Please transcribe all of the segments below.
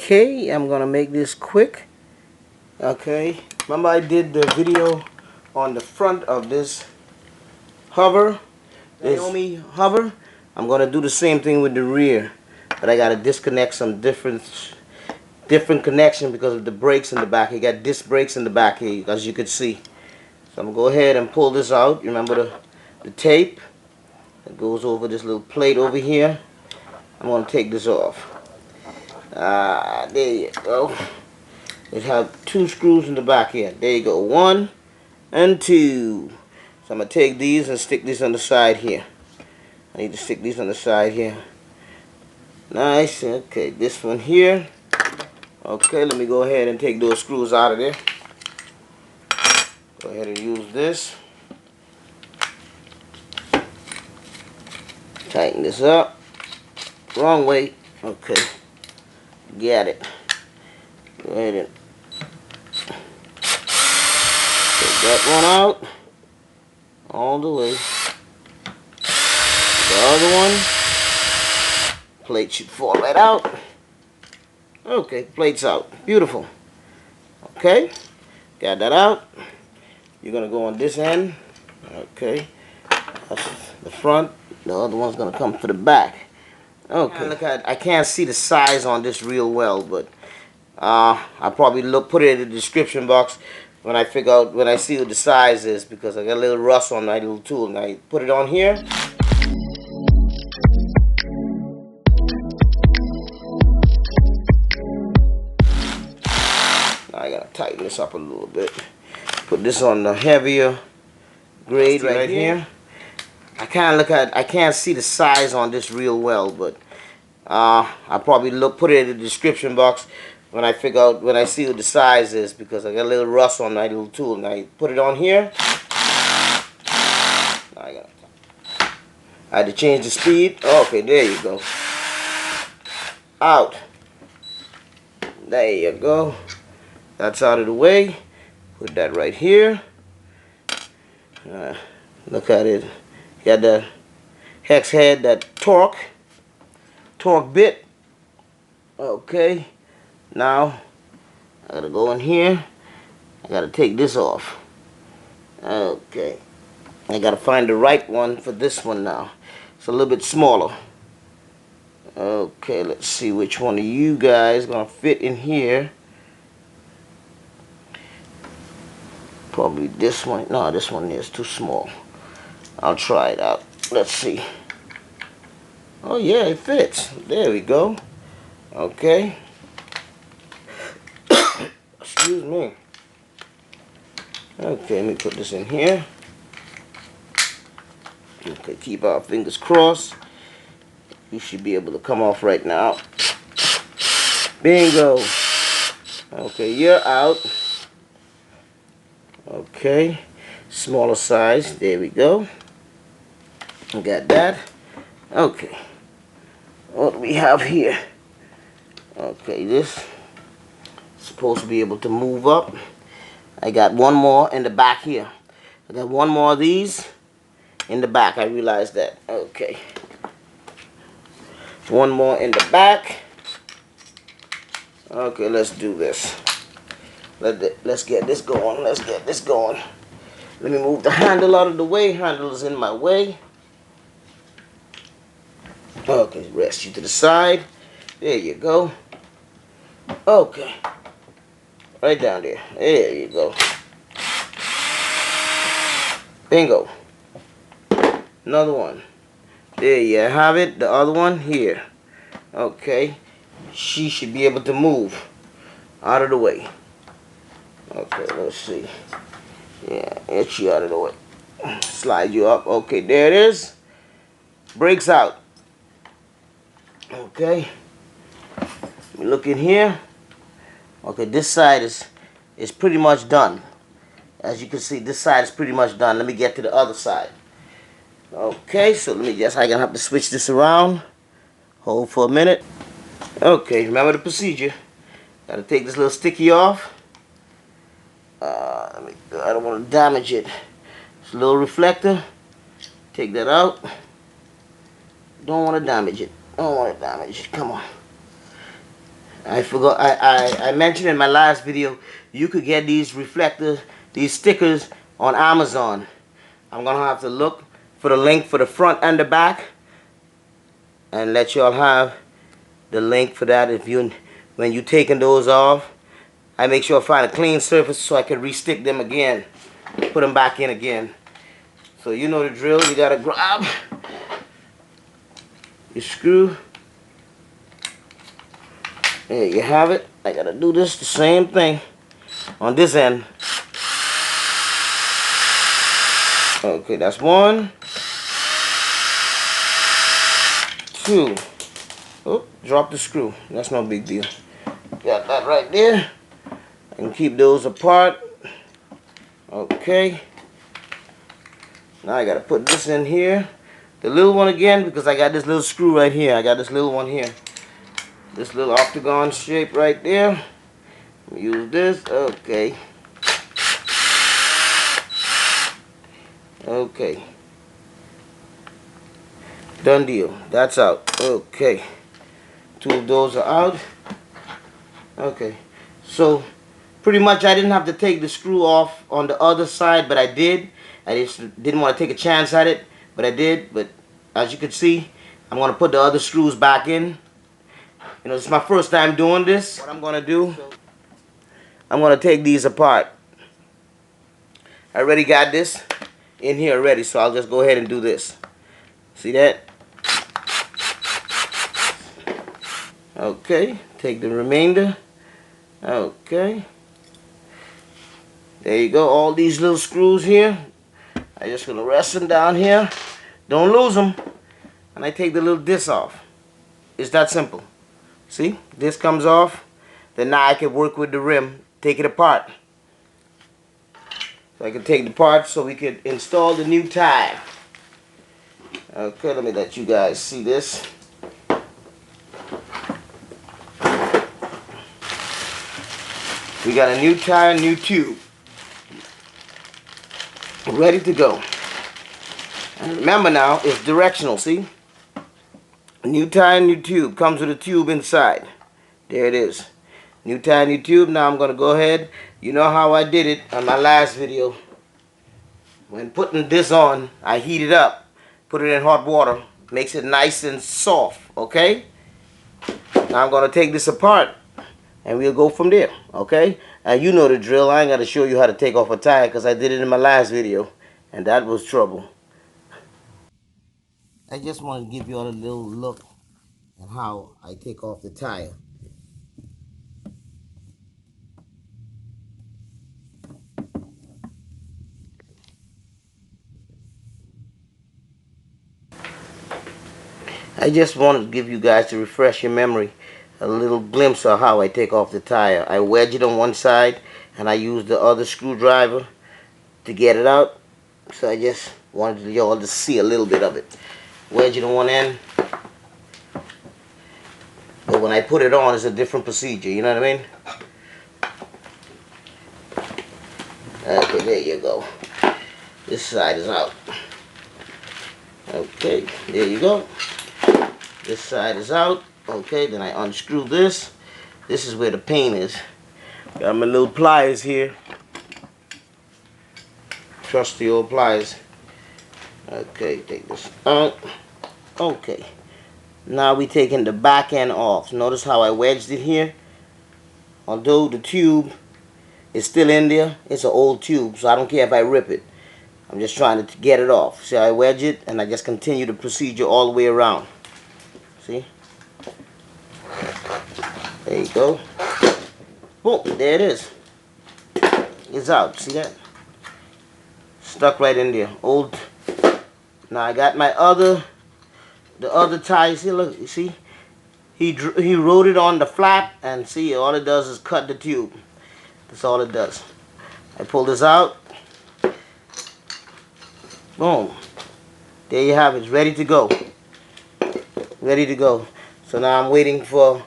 Okay, I'm gonna make this quick. Okay, remember I did the video on the front of this hover, this xiaomi hover. I'm gonna do the same thing with the rear, but I gotta disconnect some different connection because of the brakes in the back. You got disc brakes in the back here, as you can see. So I'm gonna go ahead and pull this out. You remember the tape that goes over this little plate over here. I'm gonna take this off. There you go. It has two screws in the back here. There you go. 1 and 2. So I'm going to take these and stick these on the side here. I need to stick these on the side here. Nice. Okay, this one here. Okay, let me go ahead and take those screws out of there. Go ahead and use this. Tighten this up. Wrong way. Okay. Got it. Go ahead and take that one out. All the way. The other one. Plate should fall right out. Okay, plate's out. Beautiful. Okay. Got that out. You're going to go on this end. Okay. That's the front. The other one's going to come to the back. Okay. Look at, I can't see the size on this real well, but I'll probably put it in the description box when I figure out, when I see what the size is, because I got a little rust on my little tool. And I put it on here. Now I gotta tighten this up a little bit. Put this on the heavier grade right here. I can't see the size on this real well, but I'll probably put it in the description box when I figure out, when I see what the size is, because I got a little rust on my little tool. And I put it on here. Now I had to change the speed. Okay, there you go. Out. There you go. That's out of the way. Put that right here. Look at it. Got the hex head, that torque bit. Okay. Now I gotta go in here. I gotta take this off. Okay. I gotta find the right one for this one now. It's a little bit smaller. Okay, let's see which one of you guys gonna fit in here. Probably this one. No, this one is too small. I'll try it out. Let's see. Oh yeah, it fits. There we go. Okay. Excuse me. Okay, let me put this in here. Okay, keep our fingers crossed. You should be able to come off right now. Bingo. Okay, you're out. Okay, smaller size. There we go. Got that. Okay. What do we have here? Okay, this is supposed to be able to move up. I got one more in the back here. I got one more of these in the back. I realized that. Okay. One more in the back. Okay, let's do this. Let's get this going. Let's get this going. Let me move the handle out of the way. Handle is in my way. Okay, rest you to the side. There you go. Okay. Right down there. There you go. Bingo. Another one. There you have it. The other one here. Okay. She should be able to move out of the way. Okay, let's see. Yeah, get you out of the way. Slide you up. Okay, there it is. Brakes out. Okay. Let me look in here. Okay, this side is pretty much done. As you can see, this side is pretty much done. Let me get to the other side. Okay, so let me just, I'm gonna have to switch this around. Hold for a minute. Okay, remember the procedure. Gotta take this little sticky off. I don't want to damage it. It's a little reflector. Take that out. Don't want to damage it. Don't want to damage it. Come on. I forgot. I mentioned in my last video you could get these reflectors, these stickers on Amazon. I'm gonna have to look for the link for the front and the back, and let y'all have the link for that. If you, when you taking those off, I make sure I find a clean surface so I can re-stick them again, put them back in again. So you know the drill. You gotta grab your screw. There you have it. I gotta do this the same thing on this end. Okay, that's 1, 2. Oh, drop the screw. That's no big deal. Got that right there. I can keep those apart. Okay. Now I gotta put this in here. The little one again, because I got this little screw right here. I got this little one here. This little octagon shape right there. Use this. Okay. Okay. Done deal. That's out. Okay. 2 of those are out. Okay. So pretty much I didn't have to take the screw off on the other side, but I did. I just didn't want to take a chance at it, but I did. But as you can see, I'm going to put the other screws back in. You know, it's my first time doing this. What I'm going to do, I'm going to take these apart. I already got this in here already, so I'll just go ahead and do this. See that? Okay, take the remainder. Okay. There you go, all these little screws here. I'm just going to rest them down here. Don't lose them. And I take the little disc off. It's that simple. See, this comes off. Then now I can work with the rim, take it apart. So I can take the part so we can install the new tire. Okay, let me let you guys see this. We got a new tire, new tube. Ready to go. And remember now, it's directional, see? New tire, new tube. Comes with a tube inside. There it is. New tire, new tube. Now I'm going to go ahead. You know how I did it on my last video. When putting this on, I heat it up. Put it in hot water. Makes it nice and soft, okay? Now I'm going to take this apart. And we'll go from there, okay? And you know the drill. I ain't got to show you how to take off a tire because I did it in my last video. And that was trouble. I just want to give you all a little look at how I take off the tire. I just wanted to give you guys, to refresh your memory, a little glimpse of how I take off the tire. I wedge it on one side and I use the other screwdriver to get it out. So I just wanted y'all to see a little bit of it. Wedge it on one end. But when I put it on, it's a different procedure, you know what I mean? Okay, there you go. This side is out. Okay, there you go. This side is out. Okay, then I unscrew this. This is where the pain is. Got my little pliers here. Trusty old pliers. Okay, take this out. Okay. Now we taking the back end off. Notice how I wedged it here? Although the tube is still in there, it's an old tube, so I don't care if I rip it. I'm just trying to get it off. See how I wedge it? And I just continue the procedure all the way around. See? There you go. Boom, there it is. It's out. See that? Stuck right in there. Old. Now I got my the other ties here. Look, you see? He wrote it on the flap, and see, all it does is cut the tube. That's all it does. I pull this out. Boom. There you have it. It's ready to go. Ready to go. So now I'm waiting for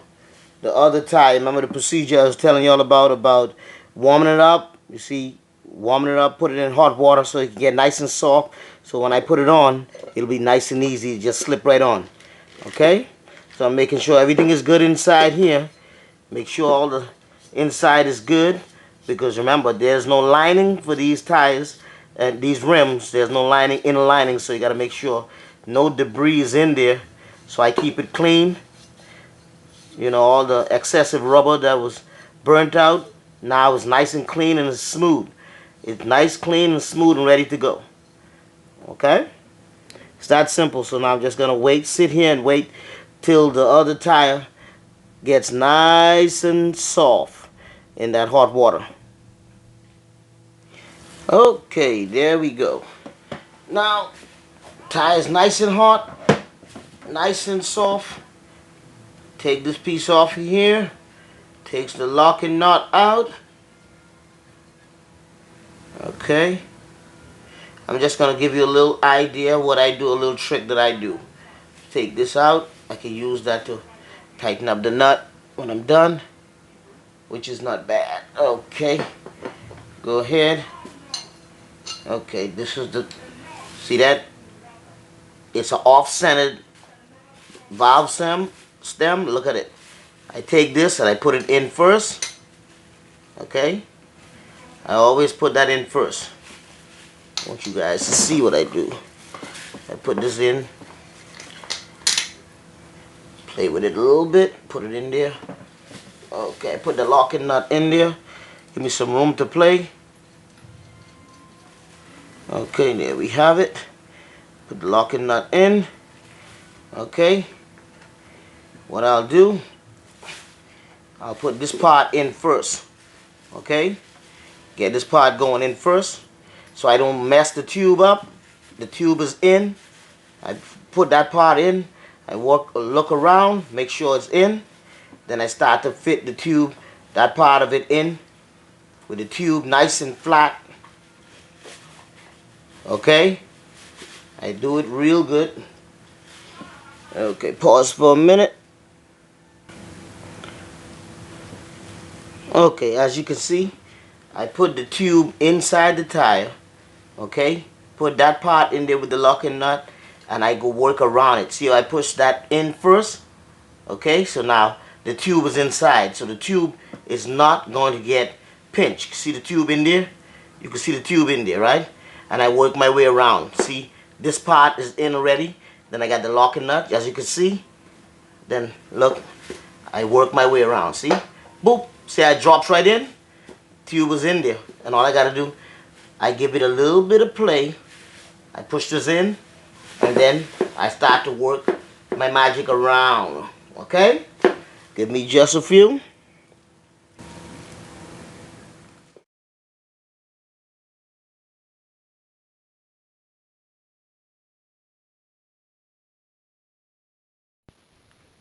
the other tie. Remember the procedure I was telling y'all about warming it up? You see, warming it up, put it in hot water so it can get nice and soft. So when I put it on, it'll be nice and easy. Just slip right on. Okay? So I'm making sure everything is good inside here. Make sure all the inside is good, because remember, there's no lining for these tires and these rims. There's no lining, inner lining, so you got to make sure no debris is in there. So I keep it clean. You know, all the excessive rubber that was burnt out, now it's nice and clean and it's smooth. It's nice, clean, and smooth and ready to go. Okay? It's that simple. So now I'm just going to wait, sit here and wait till the other tire gets nice and soft in that hot water. Okay, there we go. Now, tire is nice and hot, nice and soft. Take this piece off here. Takes the locking nut out. Okay. I'm just going to give you a little idea of what I do, a little trick that I do. Take this out. I can use that to tighten up the nut when I'm done, which is not bad. Okay. Go ahead. Okay, this is the, see that? It's an off-centered valve stem. Look at it. I take this and I put it in first. Okay. I always put that in first. I want you guys to see what I do. I put this in. Play with it a little bit. Put it in there. Okay, put the locking nut in there. Give me some room to play. Okay, there we have it. Put the locking nut in. Okay. What I'll do, I'll put this part in first. Okay. Get this part going in first, so I don't mess the tube up. The tube is in. I put that part in. I look around, make sure it's in. Then I start to fit the tube, that part of it in, with the tube nice and flat. Okay? I do it real good. Okay, pause for a minute. Okay, as you can see, I put the tube inside the tire. Okay? Put that part in there with the locking nut, and I go work around it. See how I push that in first? Okay, so now the tube is inside, so the tube is not going to get pinched. See the tube in there? You can see the tube in there, right? And I work my way around. See, this part is in already. Then I got the locking nut, as you can see. Then look, I work my way around. See? Boop. See how it drops right in? Tube is in there. And all I got to do, I give it a little bit of play. I push this in, and then I start to work my magic around. Okay? Give me just a few.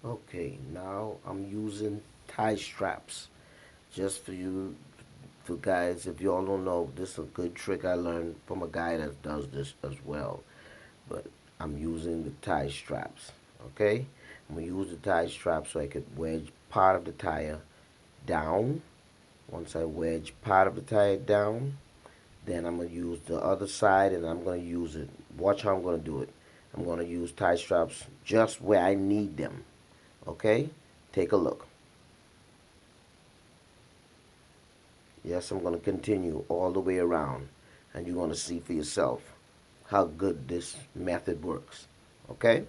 Okay, now I'm using tie straps. Just for you, for guys, if y'all don't know, this is a good trick I learned from a guy that does this as well. But I'm using the tie straps. Okay? I'm going to use the tie straps so I could wedge part of the tire down. Once I wedge part of the tire down, then I'm going to use the other side, and I'm going to use it. Watch how I'm going to do it. I'm going to use tie straps just where I need them. Okay? Take a look. Yes, I'm going to continue all the way around, and you're going to see for yourself how good this method works. Okay?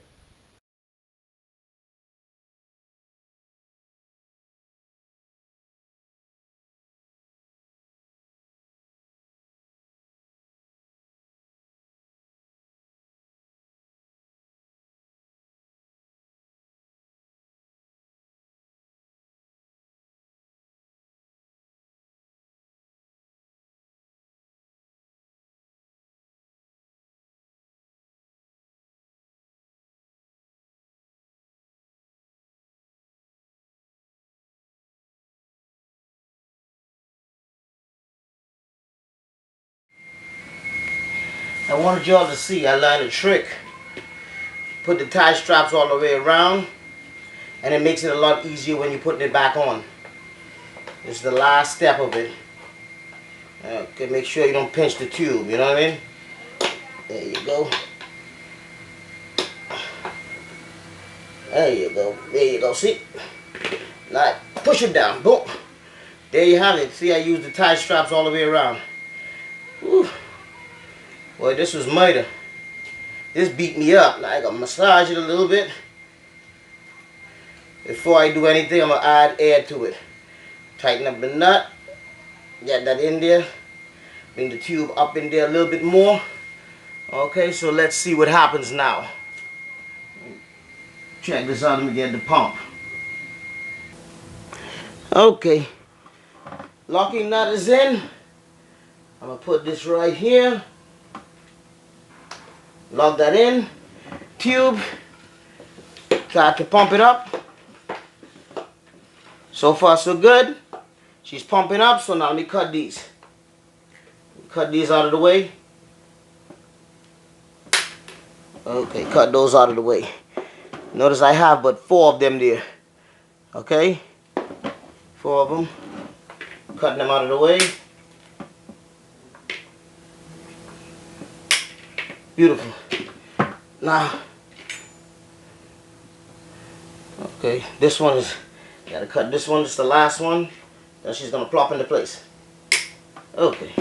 I wanted y'all to see I learned a trick. Put the tie straps all the way around, and it makes it a lot easier when you're putting it back on. It's the last step of it. Okay, make sure you don't pinch the tube, you know what I mean? There you go. There you go. There you go. See? Like, push it down. Boom. There you have it. See, I used the tie straps all the way around. Whew. Boy, this was murder. This beat me up. Now I gotta massage it a little bit. Before I do anything, I'm gonna add air to it. Tighten up the nut. Get that in there. Bring the tube up in there a little bit more. Okay, so let's see what happens now. Check this out. Let me get the pump. Okay. Locking nut is in. I'm gonna put this right here. Lock that in. Tube. Try to pump it up. So far so good. She's pumping up, so now let me cut these. Cut these out of the way. Okay, cut those out of the way. Notice I have but 4 of them there. Okay? 4 of them. Cutting them out of the way. Beautiful. Now, okay, this one is, gotta cut this one, this is the last one. Then she's gonna plop into place. Okay,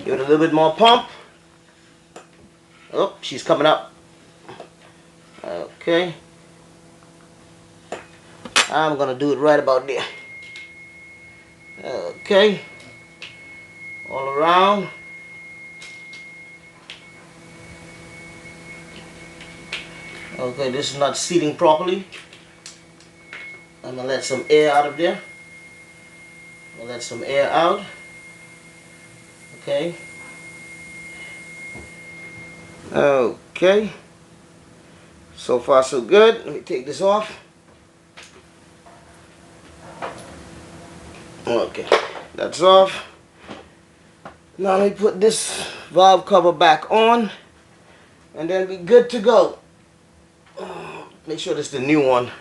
give it a little bit more pump. Oh, she's coming up. Okay. I'm gonna do it right about there. Okay. All around. Okay, this is not seating properly. I'm gonna let some air out of there. I'll let some air out. Okay. Okay. So far so good. Let me take this off. Okay, that's off. Now let me put this valve cover back on, and then be good to go. Make sure this is the new one.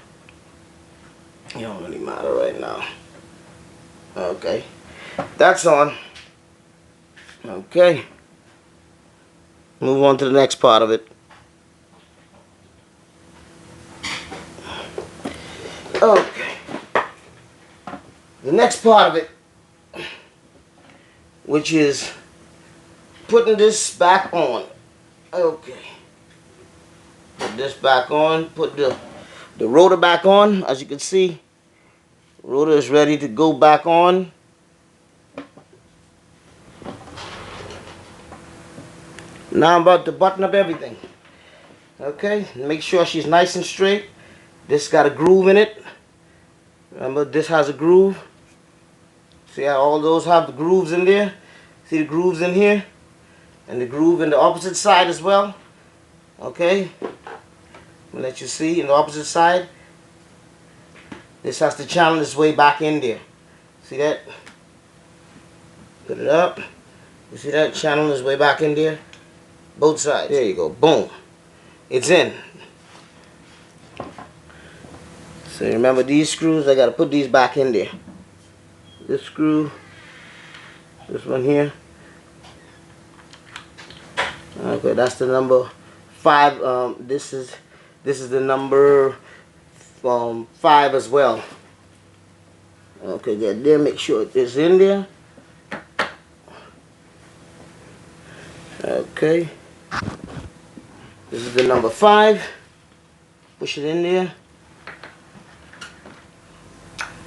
It don't really matter right now. Okay, that's on. Okay, move on to the next part of it. Okay, the next part of it, which is putting this back on. Okay, put this back on, put the rotor back on. As you can see, rotor is ready to go back on. Now I'm about to button up everything. Okay, make sure she's nice and straight. This got a groove in it. Remember, this has a groove. See how all those have the grooves in there? See the grooves in here? And the groove in the opposite side as well. Okay, I'll let you see in the opposite side. This has to channel its way back in there. See that? Put it up. You see that? Channel its way back in there. Both sides. There you go. Boom. It's in. So remember these screws, I got to put these back in there. This screw, this one here. Okay, that's the number 5. This is the number 5 as well. Okay, get there. Make sure it's in there. Okay. This is the number 5. Push it in there.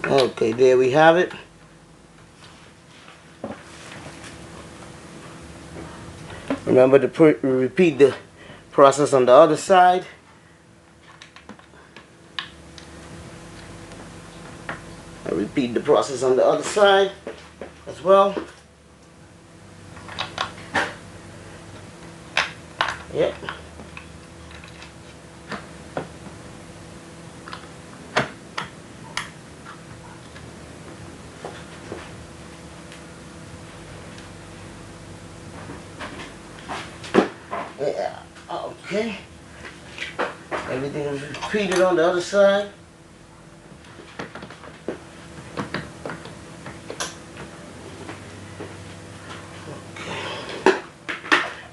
Okay, there we have it. Remember to repeat the process on the other side. I repeat the process on the other side as well. Yep. Yeah, okay. Everything is repeated on the other side. Okay.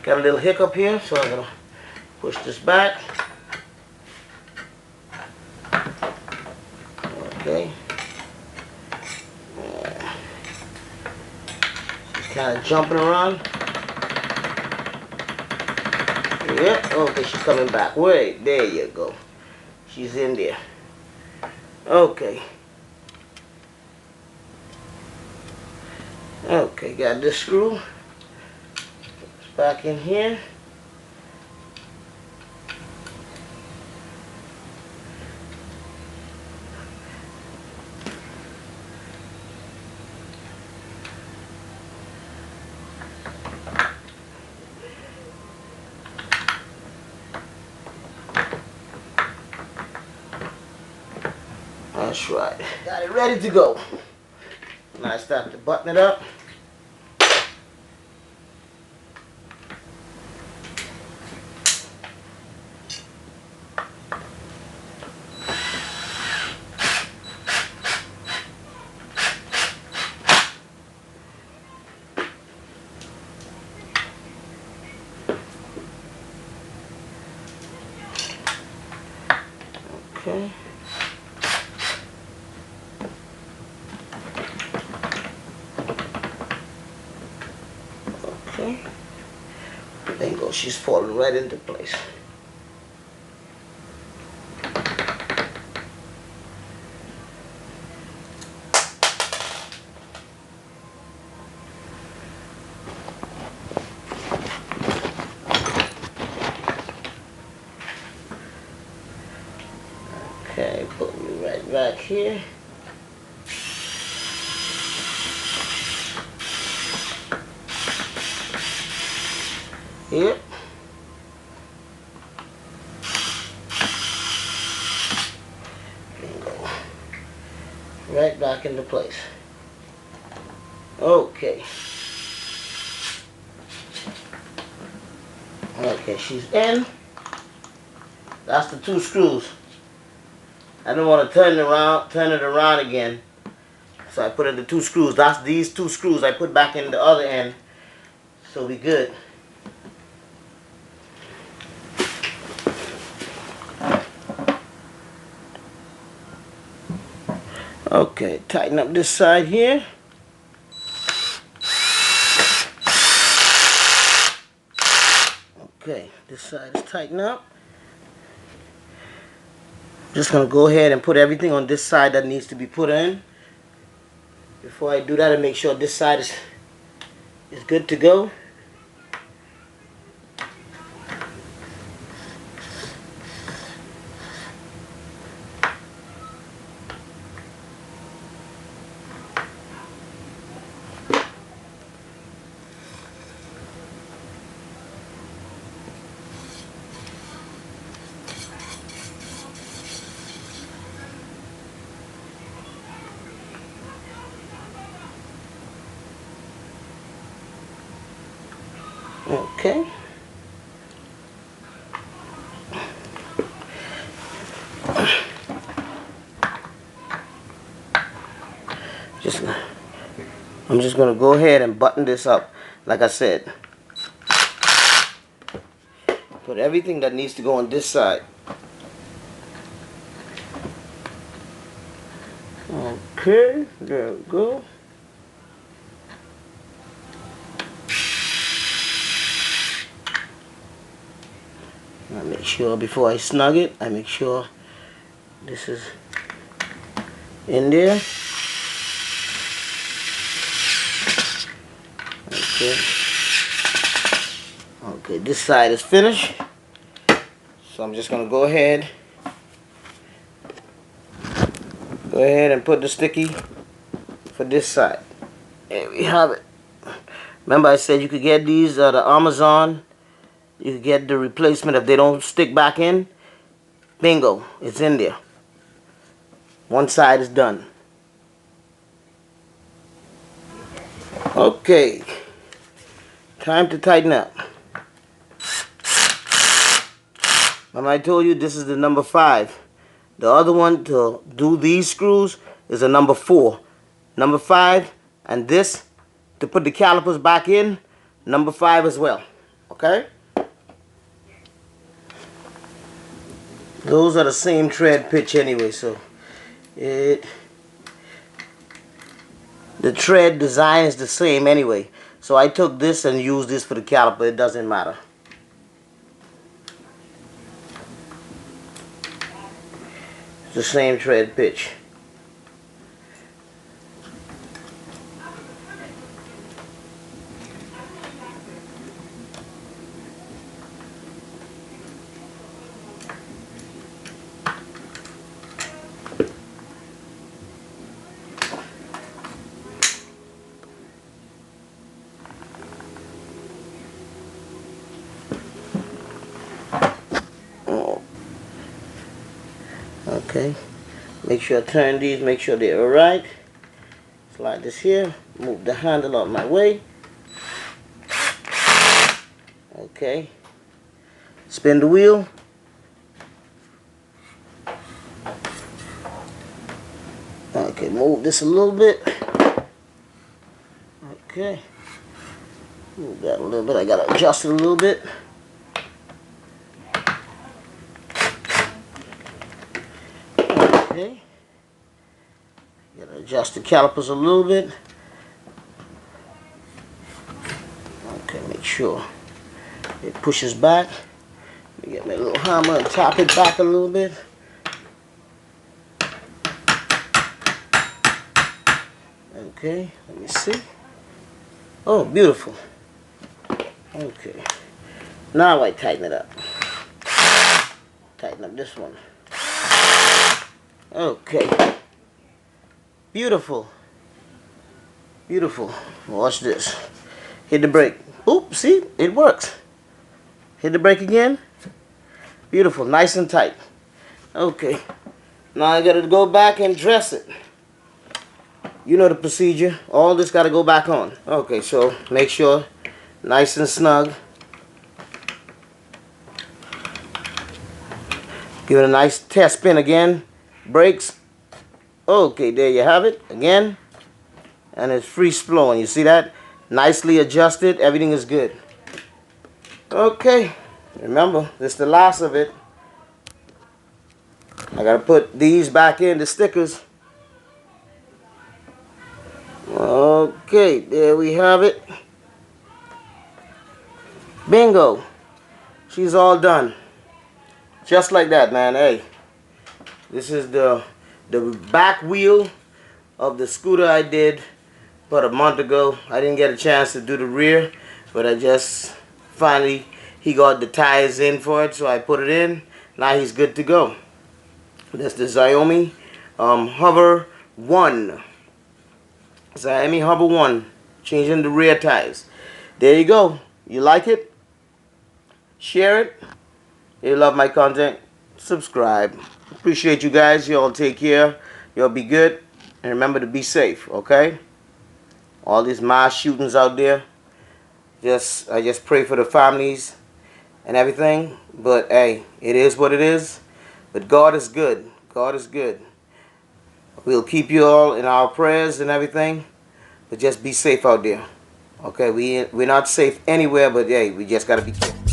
Got a little hiccup here, so I'm gonna push this back. Okay. kind of jumping around. Yep, okay, she's coming back. Wait, there you go. She's in there. Okay. Okay, got this screw. It's back in here. That's right. Got it ready to go. Now I start to button it up. Okay. Okay. Bingo, she's falling right into place. Okay, put me right back here. Yep. Bingo. Right back into place. Okay. Okay, she's in. That's the 2 screws. I don't want to turn it around again. So I put in the 2 screws. That's these 2 screws I put back in the other end. So we good. Okay, tighten up this side here. Okay, this side is tightened up. Just gonna go ahead and put everything on this side that needs to be put in. Before I do that, I make sure this side is good to go. Okay. I'm just gonna go ahead and button this up, like I said. Put everything that needs to go on this side. Okay, there we go. I make sure before I snug it, I make sure this is in there. Okay. Okay, this side is finished. So I'm just gonna go ahead and put the sticky for this side. There we have it. Remember I said you could get these at the Amazon. You could get the replacement if they don't stick back in. Bingo, it's in there. One side is done. Okay, time to tighten up. Remember I told you this is the number 5. The other one to do these screws is a number 4. Number 5, and this to put the calipers back in, number 5 as well. Okay? Those are the same tread pitch anyway, so the tread design is the same anyway. So I took this and used this for the caliper. It doesn't matter. It's the same tread pitch. Okay, make sure I turn these, make sure they're alright. Slide this here, move the handle out of my way. Okay, spin the wheel. Okay, move this a little bit. Okay, move that a little bit. I gotta adjust it a little bit. Okay, gotta adjust the calipers a little bit. Okay, make sure it pushes back. Let me get my little hammer and tap it back a little bit. Okay, let me see. Oh, beautiful. Okay, now I tighten it up. Tighten up this one. Okay, beautiful. Beautiful. Watch this. Hit the brake. Oop, see, it works. Hit the brake again. Beautiful, nice and tight. Okay, now I gotta go back and dress it. You know the procedure. All this gotta go back on. Okay, so make sure nice and snug. Give it a nice test spin again. Brakes. Okay, there you have it again. And it's free flowing. You see that? Nicely adjusted. Everything is good. Okay, remember, this is the last of it. I gotta put these back in, the stickers. Okay, there we have it. Bingo. She's all done. Just like that, man. Hey, this is the back wheel of the scooter I did about a month ago. I didn't get a chance to do the rear, but I just finally, he got the tires in for it, so I put it in. Now he's good to go. That's the Xiaomi hover1. Xiaomi hover1, changing the rear tires. There you go. You like it? Share it. If you love my content, subscribe. Appreciate you guys. Y'all take care. Y'all be good. And remember to be safe, okay? All these mass shootings out there. I just pray for the families and everything. But hey, it is what it is. But God is good. God is good. We'll keep you all in our prayers and everything. But just be safe out there. Okay, we're not safe anywhere, but hey, we just gotta be careful.